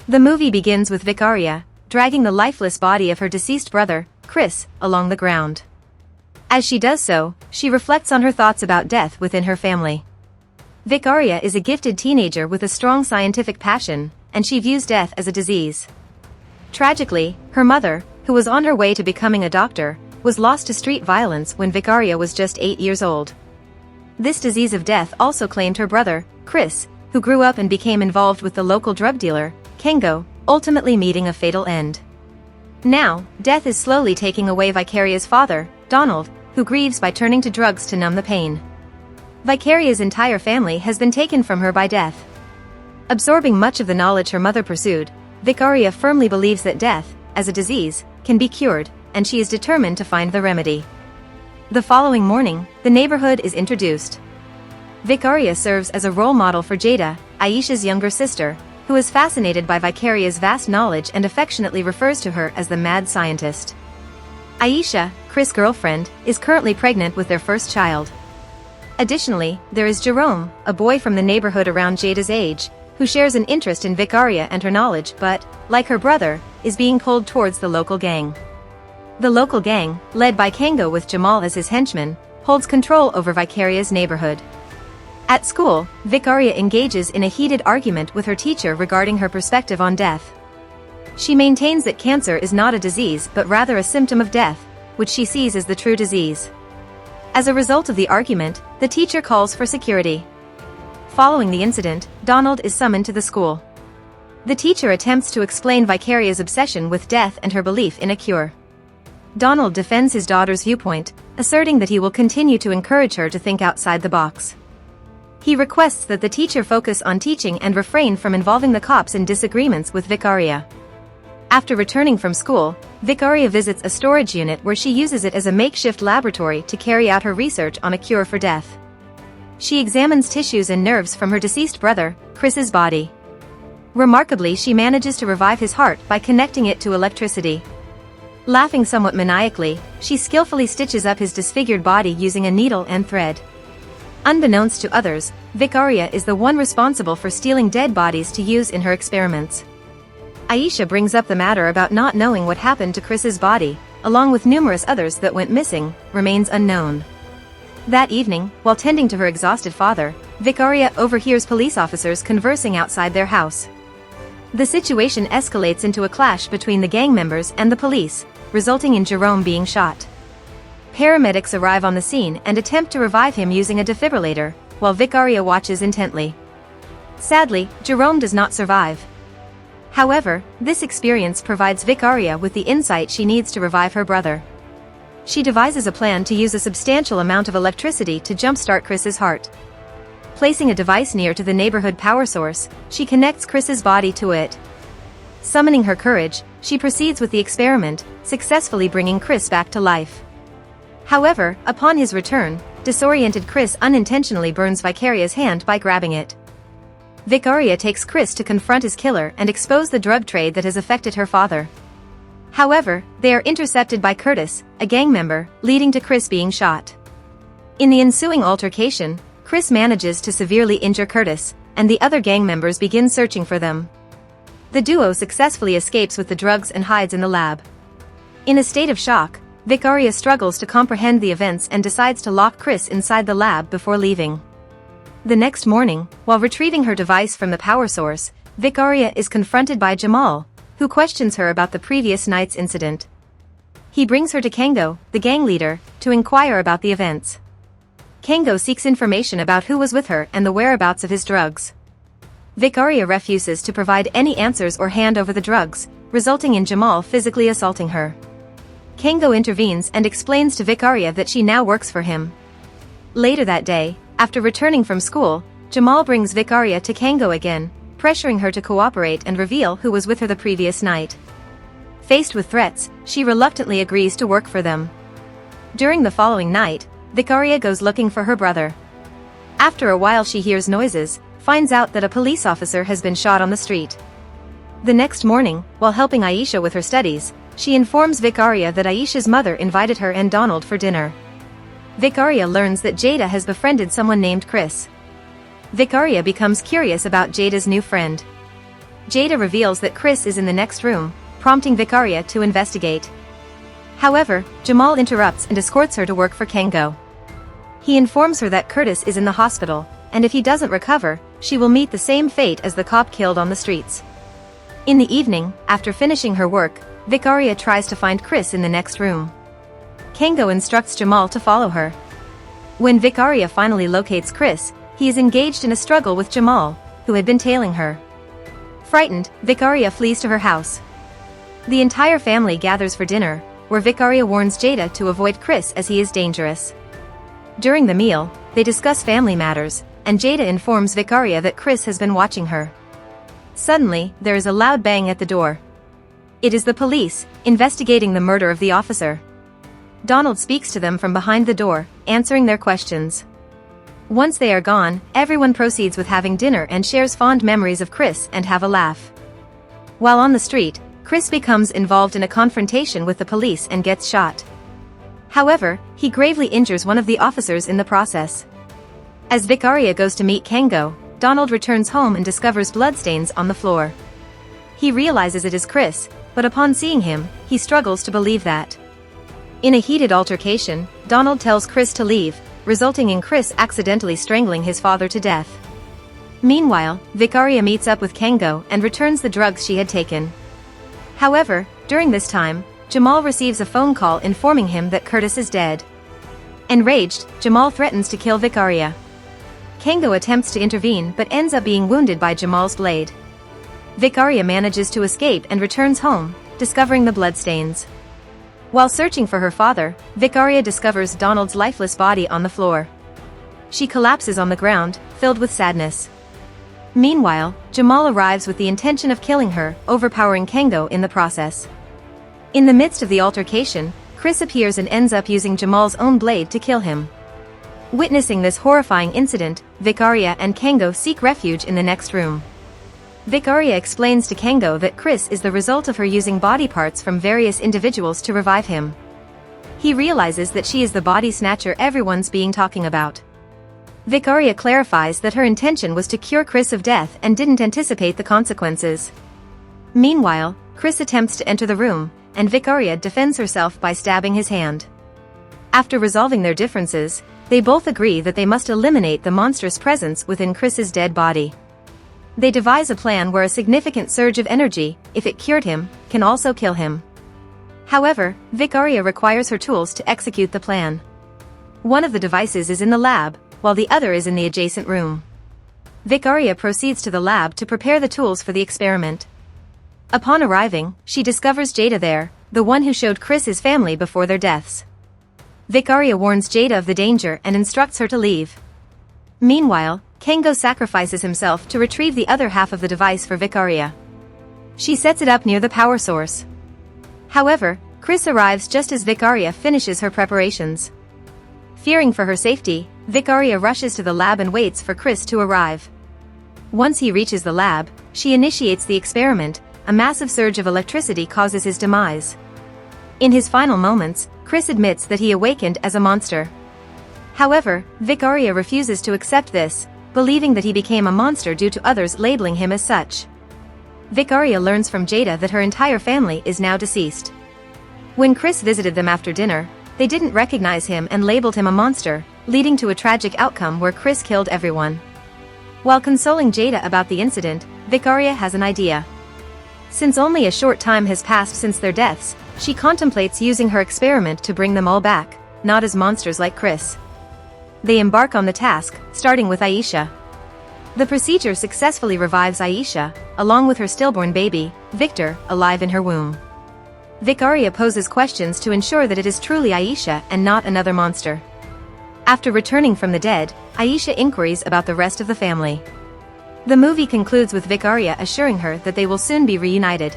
The movie begins with Vicaria dragging the lifeless body of her deceased brother, Chris, along the ground. As she does so, she reflects on her thoughts about death within her family. Vicaria is a gifted teenager with a strong scientific passion, and she views death as a disease. Tragically, her mother, who was on her way to becoming a doctor, was lost to street violence when Vicaria was just 8 years old. This disease of death also claimed her brother, Chris, who grew up and became involved with the local drug dealer, Kengo, ultimately meeting a fatal end. Now, death is slowly taking away Vicaria's father, Donald, who grieves by turning to drugs to numb the pain. Vicaria's entire family has been taken from her by death. Absorbing much of the knowledge her mother pursued, Vicaria firmly believes that death, as a disease, can be cured, and she is determined to find the remedy. The following morning, the neighborhood is introduced. Vicaria serves as a role model for Jada, Aisha's younger sister, who is fascinated by Vicaria's vast knowledge and affectionately refers to her as the mad scientist. Aisha, Chris' girlfriend, is currently pregnant with their first child. Additionally, there is Jerome, a boy from the neighborhood around Jada's age, who shares an interest in Vicaria and her knowledge but, like her brother, is being pulled towards the local gang. The local gang, led by Kengo with Jamal as his henchman, holds control over Vicaria's neighborhood. At school, Vicaria engages in a heated argument with her teacher regarding her perspective on death. She maintains that cancer is not a disease but rather a symptom of death, which she sees as the true disease. As a result of the argument, the teacher calls for security. Following the incident, Donald is summoned to the school. The teacher attempts to explain Vicaria's obsession with death and her belief in a cure. Donald defends his daughter's viewpoint, asserting that he will continue to encourage her to think outside the box. He requests that the teacher focus on teaching and refrain from involving the cops in disagreements with Vicaria. After returning from school, Vicaria visits a storage unit where she uses it as a makeshift laboratory to carry out her research on a cure for death. She examines tissues and nerves from her deceased brother, Chris's body. Remarkably, she manages to revive his heart by connecting it to electricity. Laughing somewhat maniacally, she skillfully stitches up his disfigured body using a needle and thread. Unbeknownst to others, Vicaria is the one responsible for stealing dead bodies to use in her experiments. Aisha brings up the matter about not knowing what happened to Chris's body, along with numerous others that went missing, remains unknown. That evening, while tending to her exhausted father, Vicaria overhears police officers conversing outside their house. The situation escalates into a clash between the gang members and the police, resulting in Jerome being shot. Paramedics arrive on the scene and attempt to revive him using a defibrillator, while Vicaria watches intently. Sadly, Jerome does not survive. However, this experience provides Vicaria with the insight she needs to revive her brother. She devises a plan to use a substantial amount of electricity to jumpstart Chris's heart. Placing a device near to the neighborhood power source, she connects Chris's body to it. Summoning her courage, she proceeds with the experiment, successfully bringing Chris back to life. However, upon his return, disoriented Chris unintentionally burns Vicaria's hand by grabbing it. Vicaria takes Chris to confront his killer and expose the drug trade that has affected her father. However, they are intercepted by Curtis, a gang member, leading to Chris being shot. In the ensuing altercation, Chris manages to severely injure Curtis, and the other gang members begin searching for them. The duo successfully escapes with the drugs and hides in the lab. In a state of shock, Vicaria struggles to comprehend the events and decides to lock Chris inside the lab before leaving. The next morning, while retrieving her device from the power source, Vicaria is confronted by Jamal, who questions her about the previous night's incident. He brings her to Kengo, the gang leader, to inquire about the events. Kengo seeks information about who was with her and the whereabouts of his drugs. Vicaria refuses to provide any answers or hand over the drugs, resulting in Jamal physically assaulting her. Kengo intervenes and explains to Vicaria that she now works for him. Later that day, after returning from school, Jamal brings Vicaria to Kengo again, pressuring her to cooperate and reveal who was with her the previous night. Faced with threats, she reluctantly agrees to work for them. During the following night, Vicaria goes looking for her brother. After a while she hears noises, finds out that a police officer has been shot on the street. The next morning, while helping Aisha with her studies, she informs Vicaria that Aisha's mother invited her and Donald for dinner. Vicaria learns that Jada has befriended someone named Chris. Vicaria becomes curious about Jada's new friend. Jada reveals that Chris is in the next room, prompting Vicaria to investigate. However, Jamal interrupts and escorts her to work for Kango. He informs her that Curtis is in the hospital, and if he doesn't recover, she will meet the same fate as the cop killed on the streets. In the evening, after finishing her work, Vicaria tries to find Chris in the next room. Kango instructs Jamal to follow her. When Vicaria finally locates Chris, he is engaged in a struggle with Jamal, who had been tailing her. Frightened, Vicaria flees to her house. The entire family gathers for dinner, where Vicaria warns Jada to avoid Chris as he is dangerous. During the meal, they discuss family matters, and Jada informs Vicaria that Chris has been watching her. Suddenly, there is a loud bang at the door. It is the police, investigating the murder of the officer. Donald speaks to them from behind the door, answering their questions. Once they are gone, everyone proceeds with having dinner and shares fond memories of Chris and have a laugh. While on the street, Chris becomes involved in a confrontation with the police and gets shot. However, he gravely injures one of the officers in the process. As Vicaria goes to meet Kango, Donald returns home and discovers bloodstains on the floor. He realizes it is Chris, but upon seeing him, he struggles to believe that. In a heated altercation, Donald tells Chris to leave, resulting in Chris accidentally strangling his father to death. Meanwhile, Vicaria meets up with Kango and returns the drugs she had taken. However, during this time, Jamal receives a phone call informing him that Curtis is dead. Enraged, Jamal threatens to kill Vicaria. Kango attempts to intervene but ends up being wounded by Jamal's blade. Vicaria manages to escape and returns home, discovering the bloodstains. While searching for her father, Vicaria discovers Donald's lifeless body on the floor. She collapses on the ground, filled with sadness. Meanwhile, Jamal arrives with the intention of killing her, overpowering Kango in the process. In the midst of the altercation, Chris appears and ends up using Jamal's own blade to kill him. Witnessing this horrifying incident, Vicaria and Kango seek refuge in the next room. Vicaria explains to Kango that Chris is the result of her using body parts from various individuals to revive him. He realizes that she is the body snatcher everyone's being talking about. Vicaria clarifies that her intention was to cure Chris of death and didn't anticipate the consequences. Meanwhile, Chris attempts to enter the room, and Vicaria defends herself by stabbing his hand. After resolving their differences, they both agree that they must eliminate the monstrous presence within Chris's dead body. They devise a plan where a significant surge of energy, if it cured him, can also kill him. However, Vicaria requires her tools to execute the plan. One of the devices is in the lab, while the other is in the adjacent room. Vicaria proceeds to the lab to prepare the tools for the experiment. Upon arriving, she discovers Jada there, the one who showed Chris his family before their deaths. Vicaria warns Jada of the danger and instructs her to leave. Meanwhile, Kango sacrifices himself to retrieve the other half of the device for Vicaria. She sets it up near the power source. However, Chris arrives just as Vicaria finishes her preparations. Fearing for her safety, Vicaria rushes to the lab and waits for Chris to arrive. Once he reaches the lab, she initiates the experiment. A massive surge of electricity causes his demise. In his final moments, Chris admits that he awakened as a monster. However, Vicaria refuses to accept this, believing that he became a monster due to others labeling him as such. Vicaria learns from Jada that her entire family is now deceased. When Chris visited them after dinner, they didn't recognize him and labeled him a monster, leading to a tragic outcome where Chris killed everyone. While consoling Jada about the incident, Vicaria has an idea. Since only a short time has passed since their deaths, she contemplates using her experiment to bring them all back, not as monsters like Chris. They embark on the task, starting with Aisha. The procedure successfully revives Aisha, along with her stillborn baby, Victor, alive in her womb. Vicaria poses questions to ensure that it is truly Aisha and not another monster. After returning from the dead, Aisha inquires about the rest of the family. The movie concludes with Vicaria assuring her that they will soon be reunited.